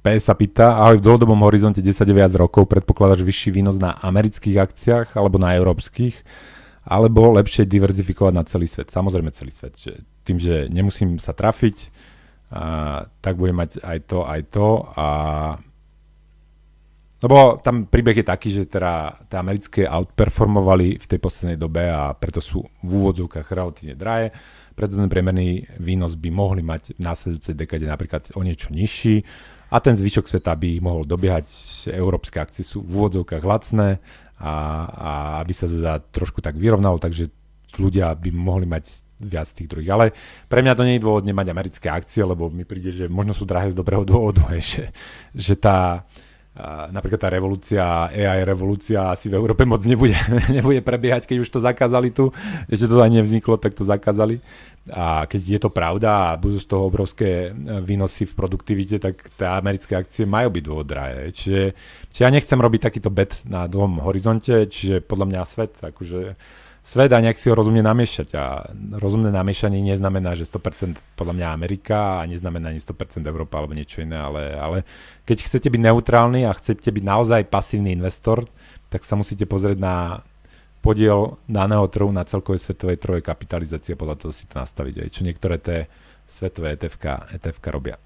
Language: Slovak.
PS sa pýta, ale v dlhodobom horizonte 10 viac rokov predpokladáš vyšší výnos na amerických akciách alebo na európskych, alebo lepšie diverzifikovať na celý svet. Samozrejme celý svet. Že tým, že nemusím sa trafiť, tak budem mať aj to. Lebo tam príbeh je taký, že teda tie americké outperformovali v tej poslednej dobe a preto sú v úvodzovkách relatívne drahé. Preto ten priemerný výnos by mohli mať v následujúcej dekade napríklad o niečo nižší a ten zvyšok sveta by ich mohol dobiehať. Európske akcie sú v úvodzovkách lacné a aby sa to trošku tak vyrovnalo, takže ľudia by mohli mať viac tých druhých. Ale pre mňa to nie je dôvod nemať americké akcie, lebo mi príde, že možno sú drahé z dobrého dôvodu, že tá napríklad tá revolúcia, AI revolúcia asi v Európe moc nebude prebiehať, keď už to zakázali tu. Ešte to ani nevzniklo, tak to zakázali. A keď je to pravda a budú z toho obrovské výnosy v produktivite, tak tie americké akcie majú byť dôvod drahé. Čiže ja nechcem robiť takýto bet na dlhom horizonte, čiže podľa mňa svet a nejak si ho rozumne namiešať. A rozumné namiešanie neznamená, že 100% podľa mňa Amerika a neznamená ani 100% Európa alebo niečo iné, ale keď chcete byť neutrálni a chcete byť naozaj pasívny investor, tak sa musíte pozrieť na podiel daného trhu na celkovej svetovej trhovej kapitalizácie, podľa toho si to nastaviť, čo niektoré tie svetové ETF robia.